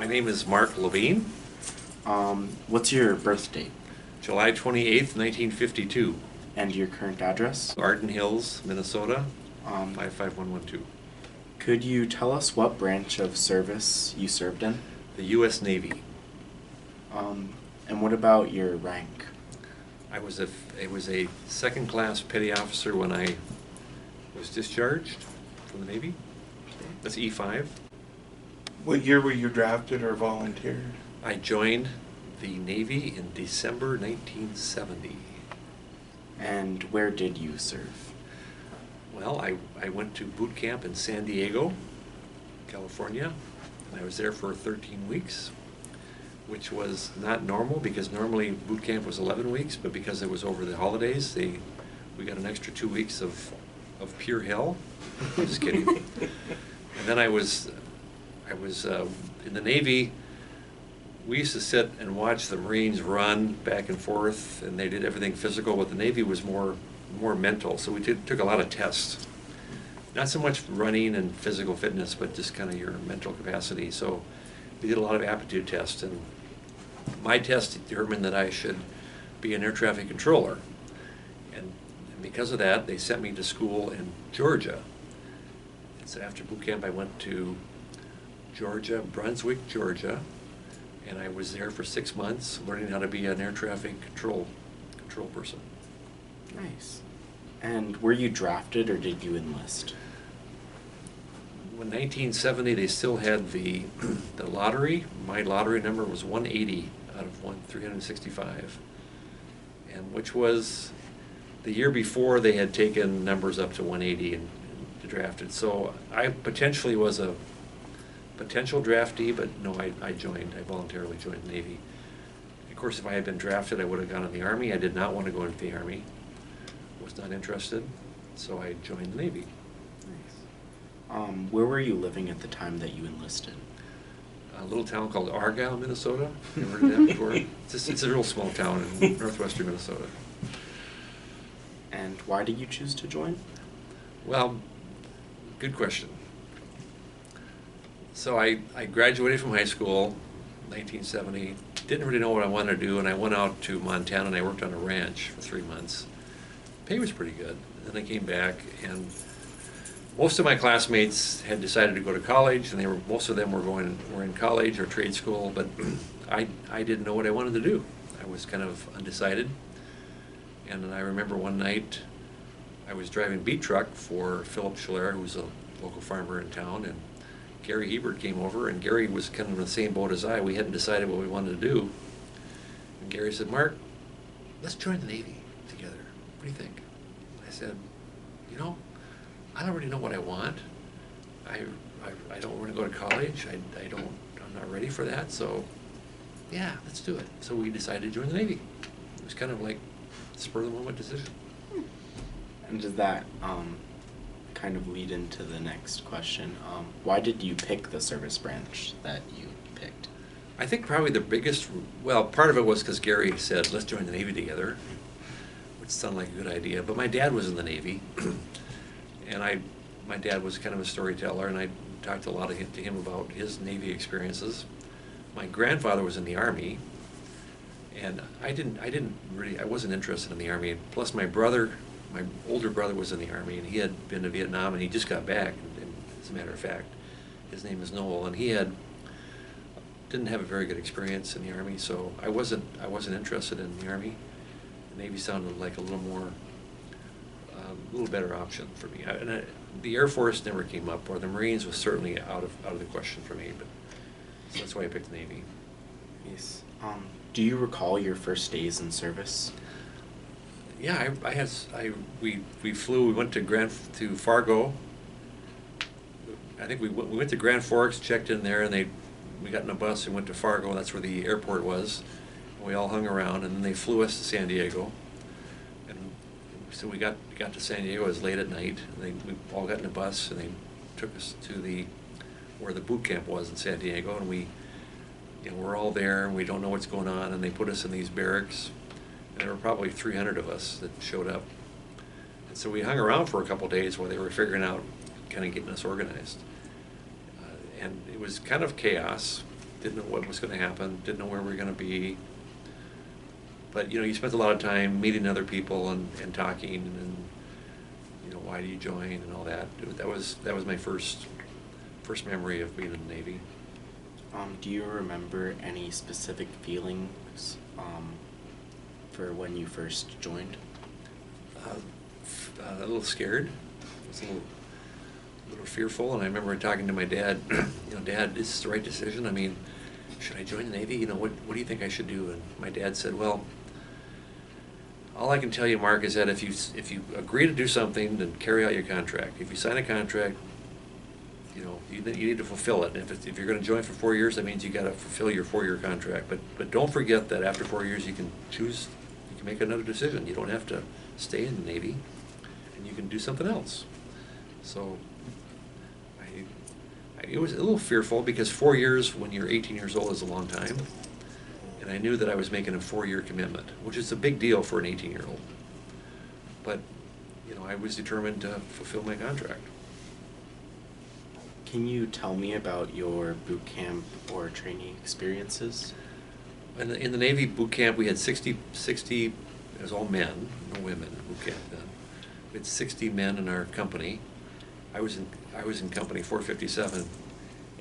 My name is Mark Labine. What's your birth date July 28th, 1952. and your current address? Arden Hills, Minnesota, Um, 55112. could you tell us what branch of service you served in? The U.S. Navy. And what about your rank? I was a second-class petty officer when I was discharged from the Navy. That's E5. What year were you drafted or volunteered? I joined the Navy in December 1970. And where did you serve? Well, I went to boot camp in San Diego, California, and I was there for 13 weeks, which was not normal because normally boot camp was 11 weeks, but because it was over the holidays, we got an extra 2 weeks of pure hell. I'm just kidding. And then I was in the Navy. We used to sit and watch the Marines run back and forth, and they did everything physical, but the Navy was more mental, so we took a lot of tests. Not so much running and physical fitness, but just kind of your mental capacity. So we did a lot of aptitude tests, and my test determined that I should be an air traffic controller. And because of that, they sent me to school in Georgia. And so after boot camp, I went to Georgia, Brunswick, Georgia, and I was there for 6 months learning how to be an air traffic control person. Nice. And were you drafted or did you enlist? In 1970, they still had the lottery. My lottery number was 180 out of 365, and which was the year before they had taken numbers up to 180 and drafted. So I potentially was a potential draftee, but no, I voluntarily joined the Navy. Of course, if I had been drafted, I would have gone in the Army. I did not want to go into the Army. Was not interested, so I joined the Navy. Nice. Where were you living at the time that you enlisted? A little town called Argyle, Minnesota. You ever heard of that before? It's a real small town in northwestern Minnesota. And why did you choose to join? Well, good question. So I graduated from high school in 1970, didn't really know what I wanted to do, and I went out to Montana and I worked on a ranch for 3 months. Pay was pretty good. And then I came back, and most of my classmates had decided to go to college, and most of them were in college or trade school, but I didn't know what I wanted to do. I was kind of undecided. And then I remember one night I was driving beat truck for Philip Schiller, who was a local farmer in town, and Gary Hebert came over, and Gary was kind of in the same boat as I. We hadn't decided what we wanted to do. And Gary said, "Mark, let's join the Navy together. What do you think?" I said, I don't really know what I want. I don't want to go to college. I'm not ready for that. So yeah, let's do it. So we decided to join the Navy. It was kind of like a spur of the moment decision. And does that kind of lead into the next question? Why did you pick the service branch that you picked? I think probably the biggest, part of it was because Gary said, let's join the Navy together, which sounded like a good idea. But my dad was in the Navy, and my dad was kind of a storyteller, and I talked a lot to him about his Navy experiences. My grandfather was in the Army, and I wasn't interested in the Army. Plus my older brother was in the Army, and he had been to Vietnam, and he just got back, and as a matter of fact. His name is Noel, and he didn't have a very good experience in the Army, so I wasn't interested in the Army. The Navy sounded like a little better option for me. The Air Force never came up, or the Marines was certainly out of the question for me. But so that's why I picked the Navy. Yes. Do you recall your first days in service? Yeah, we flew. We went to Fargo. I think we went to Grand Forks, checked in there, and we got in a bus and went to Fargo. That's where the airport was. And we all hung around, and then they flew us to San Diego. And so we got to San Diego. It was late at night. And we all got in a bus, and they took us to where the boot camp was in San Diego, and we're all there, and we don't know what's going on, and they put us in these barracks. And there were probably 300 of us that showed up. And so we hung around for a couple days while they were figuring out, kind of getting us organized. And it was kind of chaos. didn't know what was going to happen, didn't know where we were going to be. But, you know, you spent a lot of time meeting other people and talking, and, you know, why do you join and all that. That was my first memory of being in the Navy. Do you remember any specific feelings for when you first joined? A little scared. I was a little fearful, and I remember talking to my dad. You know, Dad, is this the right decision? I mean, should I join the Navy? You know, what do you think I should do? And my dad said, well, all I can tell you, Mark, is that if you agree to do something, then carry out your contract. If you sign a contract, you know, you need to fulfill it. And if you're going to join for 4 years, that means you got to fulfill your 4-year contract. But don't forget that after 4 years, you can choose, you can make another decision. You don't have to stay in the Navy, and you can do something else. So it was a little fearful, because 4 years when you're 18 years old is a long time. And I knew that I was making a 4-year commitment, which is a big deal for an 18-year-old. But, you know, I was determined to fulfill my contract. Can you tell me about your boot camp or training experiences? In the Navy boot camp, we had 60, it was all men, no women in boot camp then. We had 60 men in our company. I was in company 457,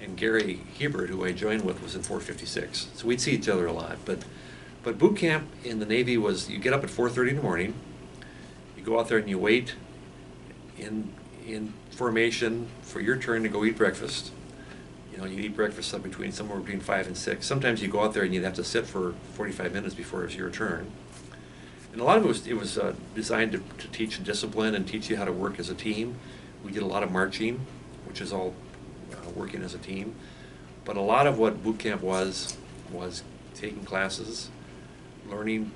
and Gary Hebert, who I joined with, was in 456. So we'd see each other a lot. But boot camp in the Navy was, you get up at 4:30 in the morning, you go out there and you wait in formation for your turn to go eat breakfast. You know, you eat breakfast somewhere between 5 and 6. Sometimes you go out there and you'd have to sit for 45 minutes before it was your turn. And a lot of it was designed to teach discipline and teach you how to work as a team. We did a lot of marching, which is all working as a team. But a lot of what boot camp was taking classes, learning,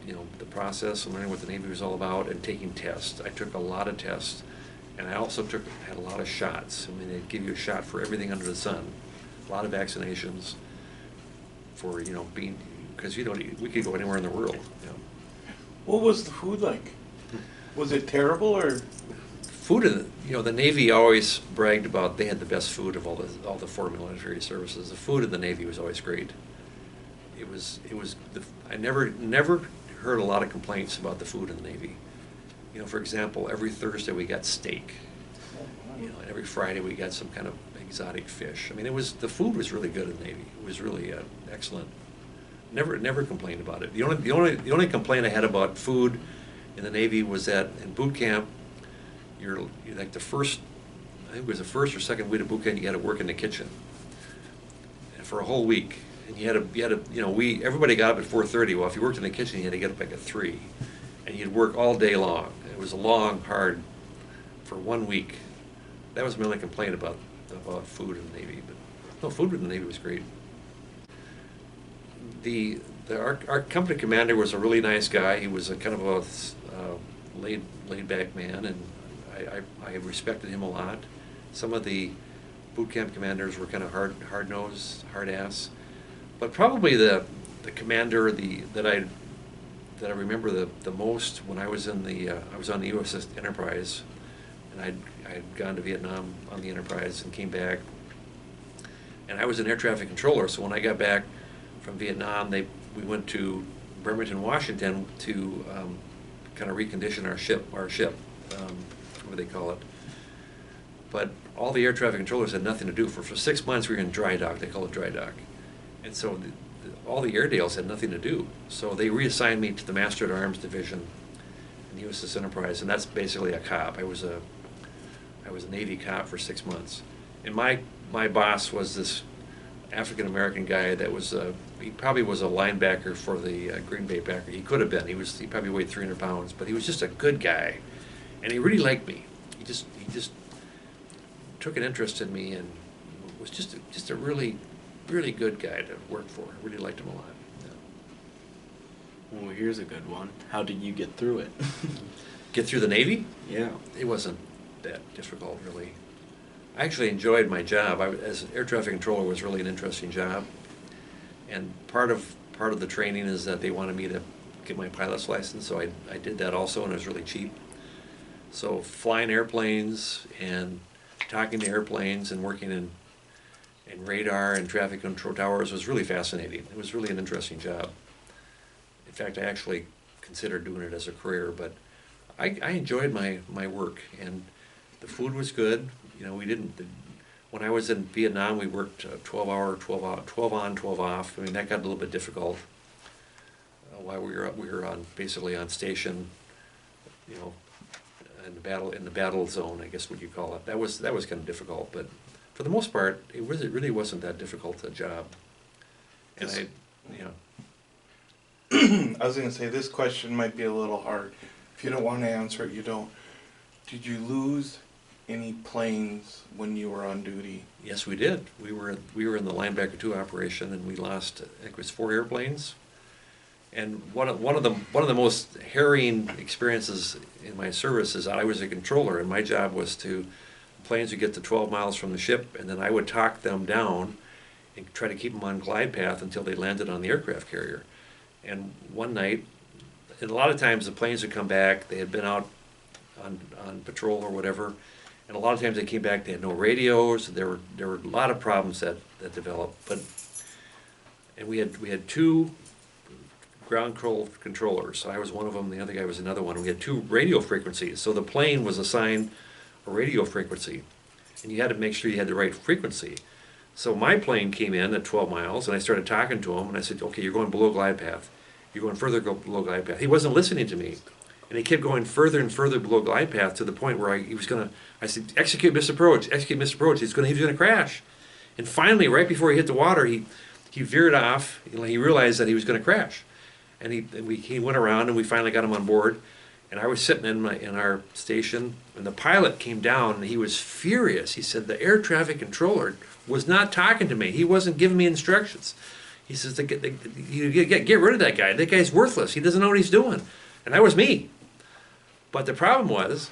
you know, the process and learning what the Navy was all about, and taking tests. I took a lot of tests, and I also had a lot of shots. I mean, they'd give you a shot for everything under the sun. A lot of vaccinations for, you know, because, you know, we could go anywhere in the world. You know. What was the food like? Was it terrible, or? Food you know, the Navy always bragged about they had the best food of all the 4 military services. The food in the Navy was always great. I never heard a lot of complaints about the food in the Navy. You know, for example, every Thursday we got steak. You know, and every Friday we got some kind of exotic fish. I mean, the food was really good in the Navy. It was really excellent. Never complained about it. The only complaint I had about food in the Navy was that in boot camp, you're like I think it was the first or second week of boot camp, you had to work in the kitchen, and for a whole week. And you had to, you know, everybody got up at 4:30. Well, if you worked in the kitchen, you had to get up like at 3, and you'd work all day long. It was a long, hard, for 1 week. That was my only complaint about food in the Navy. But no, food in the Navy was great. Our company commander was a really nice guy. He was a kind of a laid back man, and I respected him a lot. Some of the boot camp commanders were kind of hard nosed, hard ass. But probably the commander that I remember the most when I was on the USS Enterprise, and I'd gone to Vietnam on the Enterprise and came back, and I was an air traffic controller. So when I got back from Vietnam, we went to Bremerton, Washington to kind of recondition our ship, what they call it. But all the air traffic controllers had nothing to do. For 6 months we were in dry dock. They call it dry dock. And so all the Airedales had nothing to do. So they reassigned me to the Master at Arms Division in the USS Enterprise, and that's basically a cop. I was a Navy cop for 6 months. And my boss was this African American guy that was he probably was a linebacker for the Green Bay Packers. He could have been. He probably weighed 300 pounds, but he was just a good guy, and he really liked me. He just took an interest in me, and was just a really good guy to work for. I really liked him a lot. Yeah. Well, here's a good one. How did you get through it? Get through the Navy? Yeah. It wasn't that difficult, really. I actually enjoyed my job. As an air traffic controller was really an interesting job. And part of the training is that they wanted me to get my pilot's license, so I did that also, and it was really cheap. So flying airplanes and talking to airplanes and working in and radar and traffic control towers was really fascinating. It was really an interesting job. In fact, I actually considered doing it as a career, but I enjoyed my work, and the food was good. You know, we didn't, when I was in Vietnam, we worked 12 on, 12 off. I mean, that got a little bit difficult while we were basically on station, you know, in the battle zone, I guess what you call it. That was kind of difficult, but for the most part, it really wasn't that difficult a job. And I was gonna say, this question might be a little hard. If you don't want to answer it, you don't. Did you lose any planes when you were on duty? Yes, we did. We were in the Linebacker 2 operation, and we lost, I think it was 4 airplanes. And one of the most harrowing experiences in my service is that I was a controller, and my job was to, planes would get to 12 miles from the ship, and then I would talk them down and try to keep them on glide path until they landed on the aircraft carrier. And one night, and a lot of times the planes would come back, they had been out on patrol or whatever, and a lot of times they came back, they had no radios. There were a lot of problems that developed. And we had 2 ground controllers. So I was one of them, the other guy was another one. We had 2 radio frequencies, so the plane was assigned a radio frequency, and you had to make sure you had the right frequency. So my plane came in at 12 miles, and I started talking to him, and I said, okay, you're going below glide path. You're going further below glide path. He wasn't listening to me, and he kept going further and further below glide path to the point where he was going to, I said, execute misapproach, execute misapproach. He was going to crash. And finally, right before he hit the water, he veered off. You know, he realized that he was going to crash. And he went around, and we finally got him on board. And I was sitting in our station, and the pilot came down, and he was furious. He said the air traffic controller was not talking to me. He wasn't giving me instructions. He says, you get rid of that guy. That guy's worthless. He doesn't know what he's doing. And that was me. But the problem was,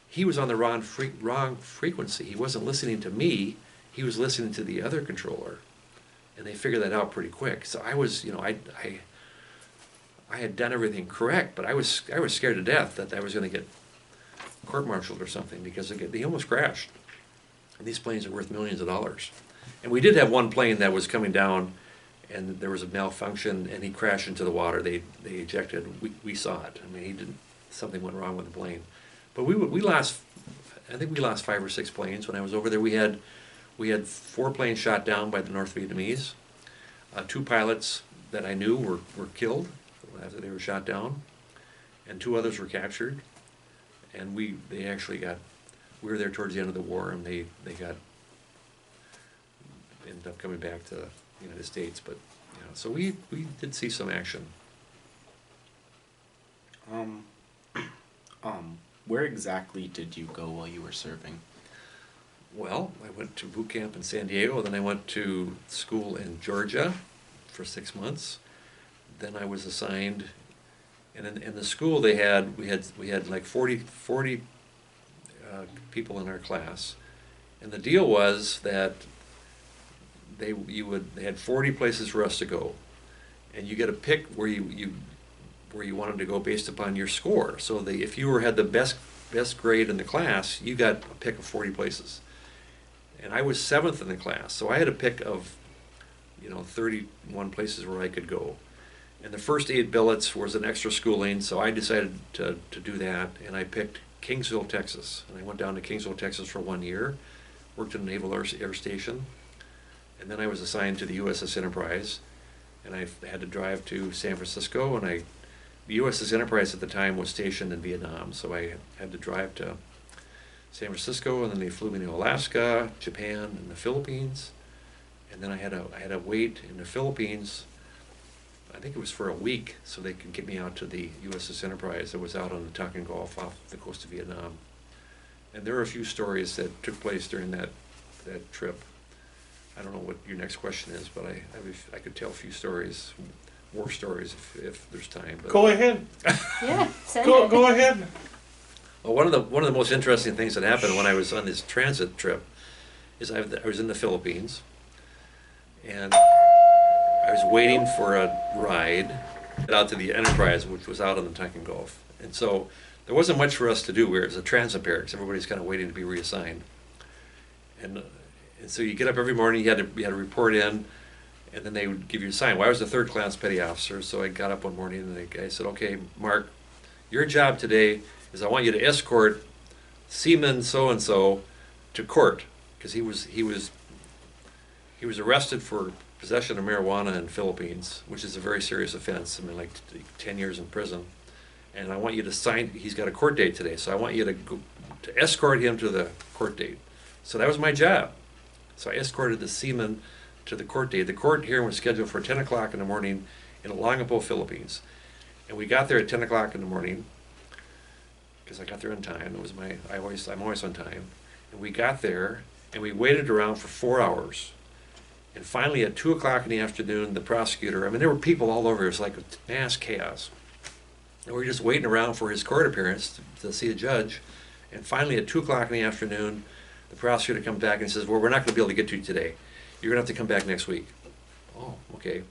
he was on the wrong frequency. He wasn't listening to me. He was listening to the other controller. And they figured that out pretty quick. So I was, you know, I had done everything correct, but I was scared to death that I was going to get court-martialed or something, because they almost crashed. And these planes are worth millions of dollars. And we did have one plane that was coming down, and there was a malfunction, and he crashed into the water. They ejected. We saw it. I mean, something went wrong with the plane. But we lost, I think we lost 5 or 6 planes when I was over there. We had 4 planes shot down by the North Vietnamese. 2 pilots that I knew were killed after they were shot down, and 2 others were captured. And we were there towards the end of the war, and they ended up coming back to the United States. But you know, so we did see some action. Where exactly did you go while you were serving? Well, I went to boot camp in San Diego, then I went to school in Georgia for 6 months. Then I was assigned, and in the school we had like 40 people in our class, and the deal was that they had 40 places for us to go, and you get to pick where you wanted to go based upon your score. So if you had the best grade in the class, you got a pick of 40 places. And I was 7th in the class, so I had a pick of 31 places where I could go. And the first 8 billets was an extra schooling, so I decided to do that, and I picked Kingsville, Texas. And I went down to Kingsville, Texas for 1 year, worked at a Naval Air Station, and then I was assigned to the USS Enterprise, and I had to drive to San Francisco, and the USS Enterprise at the time was stationed in Vietnam, so I had to drive to San Francisco, and then they flew me to Alaska, Japan, and the Philippines. And then I had to wait in the Philippines, I think it was for a week, so they could get me out to the USS Enterprise that was out on the Tonkin Gulf off the coast of Vietnam. And there are a few stories that took place during that trip. I don't know what your next question is, but I could tell a few stories, war stories if there's time. But Go ahead. Yeah, send Go it. go ahead. well, one of the most interesting things that happened when I was on this transit trip is I was in the Philippines, and I was waiting for a ride out to the Enterprise, which was out on the Tonkin Gulf. And so there wasn't much for us to do. It was a transit pair, because everybody's kind of waiting to be reassigned. And And so you get up every morning, you had to report in, and then they would give you a sign. Well, I was a third class petty officer, so I got up one morning and the guy said, okay, Mark, your job today is I want you to escort Seaman so-and-so to court, because he was arrested for possession of marijuana in the Philippines, which is a very serious offense. I mean, like 10 years in prison. And I want you to sign, he's got a court date today, so I want you to go, to escort him to the court date. So that was my job. So I escorted the seaman to the court date. The court hearing was scheduled for 10 o'clock in the morning in Olongapo, Philippines. And we got there at 10 o'clock in the morning, because I got there on time. It was I'm always on time. And we got there, and we waited around for 4 hours. And finally, at 2 o'clock in the afternoon, the prosecutor, I mean, there were people all over. It was like mass chaos. And we were just waiting around for his court appearance to see a judge. And finally, at 2 o'clock in the afternoon, the prosecutor comes back and says, well, we're not going to be able to get to you today. You're going to have to come back next week. Oh, okay.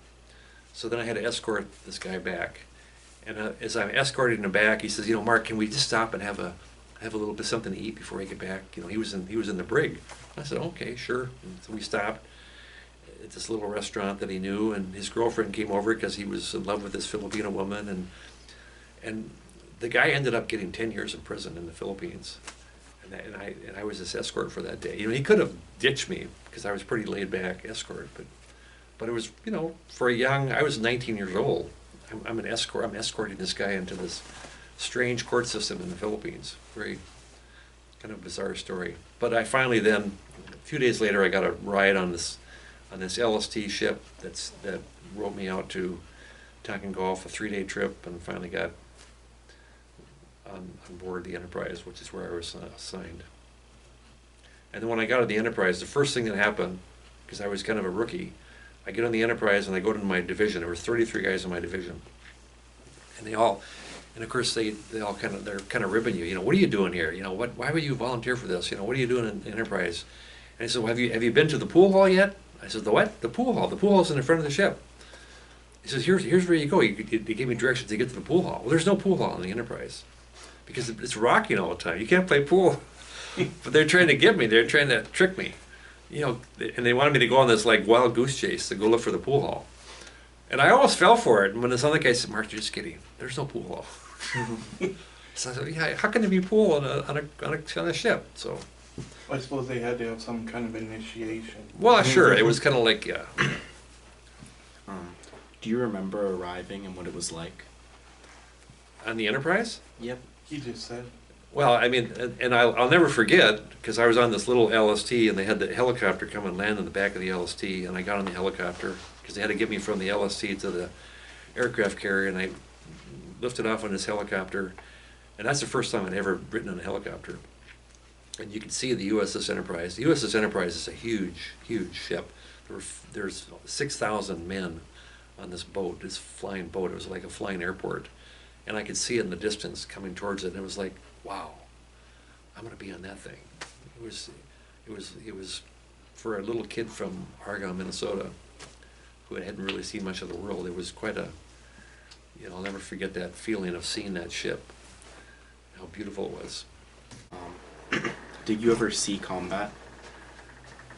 So then I had to escort this guy back. And as I'm escorting him back, he says, you know, Mark, can we just stop and have a little bit something to eat before we get back? You know, he was in the brig. I said, okay, sure. And so we stopped at this little restaurant that he knew, and his girlfriend came over because he was in love with this Filipino woman, and the guy ended up getting 10 years in prison in the Philippines, and I was his escort for that day. You know, he could have ditched me because I was pretty laid back escort, but it was, you know, for a young, I was 19 years old. I'm an escort. I'm escorting this guy into this strange court system in the Philippines. Very kind of bizarre story. But I finally then, a few days later, I got a ride on this LST ship that rowed me out to Tonkin Gulf, a 3-day trip, and finally got on board the Enterprise, which is where I was assigned. And then when I got on the Enterprise, the first thing that happened, because I was kind of a rookie, I get on the Enterprise and I go to my division. There were 33 guys in my division, and of course they're kind of ribbing you. You know, what are you doing here? You know, why would you volunteer for this? You know, what are you doing in Enterprise? And he said, well, have you been to the pool hall yet? I said, the what? The pool hall. The pool hall's in the front of the ship. He says, here's where you go. He gave me directions to get to the pool hall. Well, there's no pool hall in the Enterprise because it's rocking all the time. You can't play pool. But they're trying to get me. They're trying to trick me. You know, and they wanted me to go on this like wild goose chase to go look for the pool hall. And I almost fell for it. And when this other guy said, Mark, you're just kidding. There's no pool hall. So I said, yeah, how can there be pool on a ship? So I suppose they had to have some kind of initiation. well, sure. It was kind of like, yeah. Do you remember arriving and what it was like? On the Enterprise? Yep. He just said. Well, I mean, and I'll never forget, because I was on this little LST, and they had the helicopter come and land in the back of the LST, and I got on the helicopter, because they had to get me from the LST to the aircraft carrier, and I lifted off on this helicopter, and that's the first time I'd ever ridden on a helicopter. And you can see the USS Enterprise. The USS Enterprise is a huge, huge ship. There's 6,000 men on this boat, this flying boat. It was like a flying airport. And I could see it in the distance coming towards it, and it was like, wow, I'm gonna be on that thing. It was for a little kid from Argonne, Minnesota, who hadn't really seen much of the world. It was quite a, you know, I'll never forget that feeling of seeing that ship, how beautiful it was. Did you ever see combat?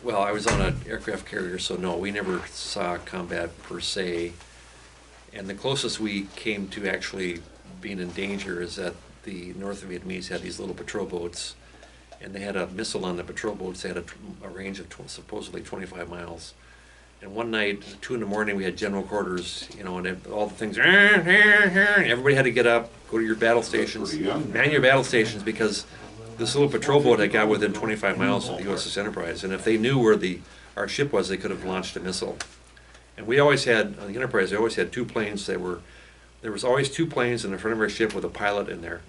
Well, I was on an aircraft carrier, so no, we never saw combat per se. And the closest we came to actually being in danger is that the North Vietnamese had these little patrol boats, and they had a missile on the patrol boats. They had a range of supposedly 25 miles. And one night, 2 in the morning, we had general quarters, you know, and all the things, and everybody had to get up, go to your battle stations, man your battle stations, because this little patrol boat had got within 25 miles of the USS Enterprise, and if they knew where our ship was, they could have launched a missile. And we always had, on the Enterprise, they always had 2 planes there was always 2 planes in the front of our ship with a pilot in there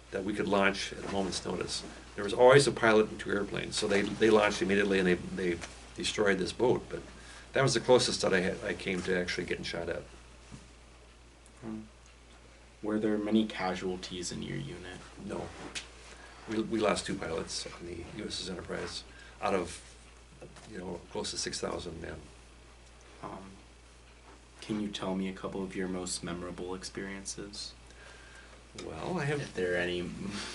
that we could launch at a moment's notice. There was always a pilot and 2 airplanes, so they launched immediately and they destroyed this boat. But that was the closest that I came to actually getting shot at. Were there many casualties in your unit? No. We lost 2 pilots on the USS Enterprise out of, you know, close to 6,000 men. Can you tell me a couple of your most memorable experiences? Well, I have. If there are any,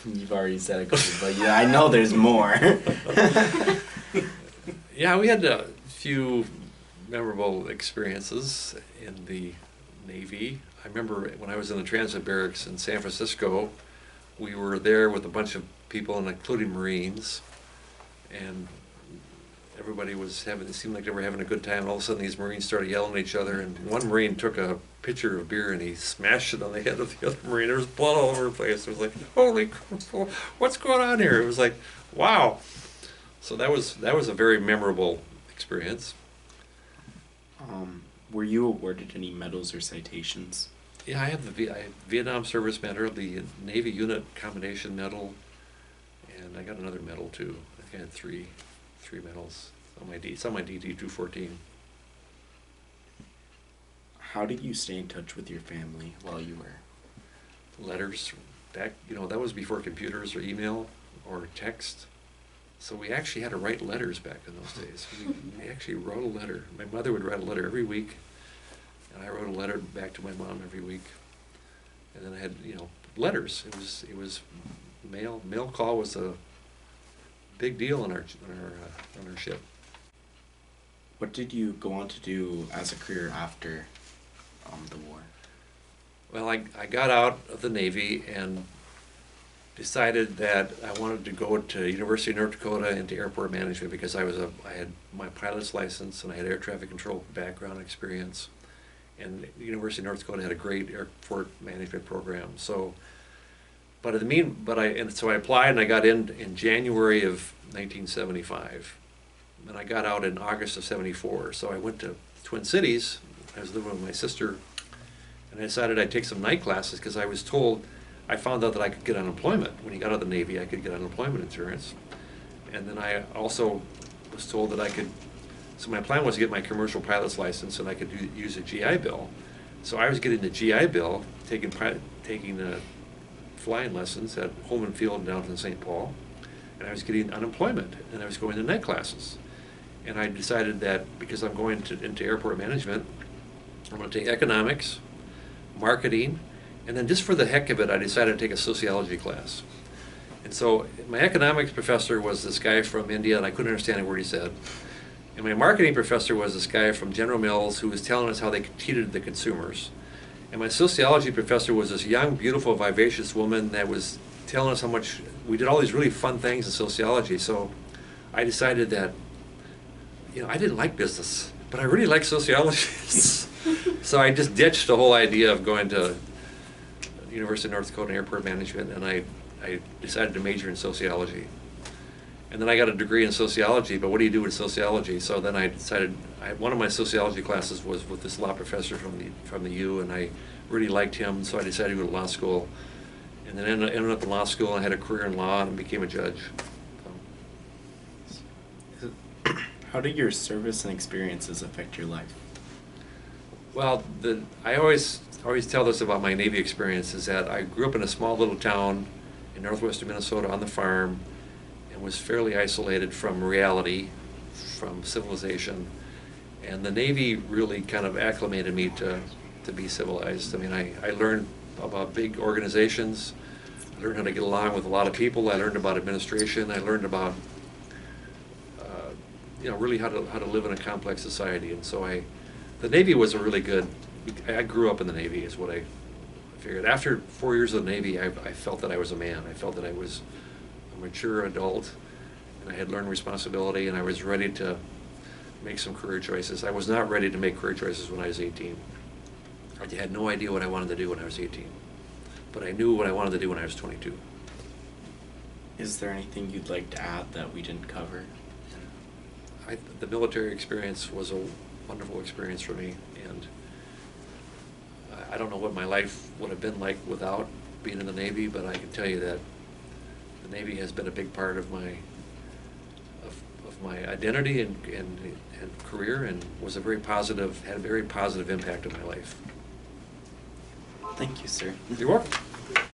you've already said a couple, but yeah, I know there's more. Yeah, we had a few memorable experiences in the Navy. I remember when I was in the transit barracks in San Francisco, we were there with a bunch of people, and including Marines, and everybody was having, it seemed like they were having a good time. All of a sudden, these Marines started yelling at each other, and one Marine took a pitcher of beer and he smashed it on the head of the other Marine. There was blood all over the place. It was like, holy crap, what's going on here? It was like, wow. So that was a very memorable experience. Were you awarded any medals or citations? Yeah, I have I have Vietnam Service Medal, the Navy Unit Commendation Medal, and I got another medal too. I think I had three medals on my it's on my DD 214. How did you stay in touch with your family while you were? Letters back, that was before computers or email or text. So we actually had to write letters back in those days. We actually wrote a letter. My mother would write a letter every week, and I wrote a letter back to my mom every week. And then I had, letters. It was mail call was a big deal on our ship. What did you go on to do as a career after the war? Well, I got out of the Navy and decided that I wanted to go to University of North Dakota into airport management because I had my pilot's license and I had air traffic control background experience, and the University of North Dakota had a great airport management program. So, so I applied and I got in January of 1975, and I got out in August of '74. So I went to Twin Cities. I was living with my sister, and I decided I'd take some night classes because I found out that I could get unemployment. When you got out of the Navy, I could get unemployment insurance. And then I also was told that so my plan was to get my commercial pilot's license and I could use a GI Bill. So I was getting the GI Bill, taking flying lessons at home and field down in St. Paul, and I was getting unemployment, and I was going to night classes. And I decided that because I'm going into airport management, I'm going to take economics, marketing, and then just for the heck of it, I decided to take a sociology class. And so my economics professor was this guy from India, and I couldn't understand a word he said. And my marketing professor was this guy from General Mills who was telling us how they treated the consumers. And my sociology professor was this young, beautiful, vivacious woman that was telling us how much we did all these really fun things in sociology. So I decided that, I didn't like business, but I really like sociology. So I just ditched the whole idea of going to University of North Dakota Airport Management, and I decided to major in sociology. And then I got a degree in sociology, but what do you do with sociology? So then I decided, one of my sociology classes was with this law professor from the U, and I really liked him, so I decided to go to law school. And then ended up in law school, and I had a career in law and became a judge. So. How did your service and experiences affect your life? Well, I always tell this about my Navy experience, is that I grew up in a small little town in northwestern Minnesota on the farm and was fairly isolated from reality, from civilization. And the Navy really kind of acclimated me to be civilized. I mean, I learned about big organizations. I learned how to get along with a lot of people. I learned about administration. I learned about, really how to live in a complex society. And so the Navy was a really good, I grew up in the Navy is what I figured. After 4 years of the Navy, I felt that I was a man. I felt that I was a mature adult, and I had learned responsibility, and I was ready to make some career choices. I was not ready to make career choices when I was 18. I had no idea what I wanted to do when I was 18, but I knew what I wanted to do when I was 22. Is there anything you'd like to add that we didn't cover? The military experience was a wonderful experience for me, and I don't know what my life would have been like without being in the Navy, but I can tell you that the Navy has been a big part of my identity and career, and had a very positive impact on my life. Thank you, sir. You're welcome.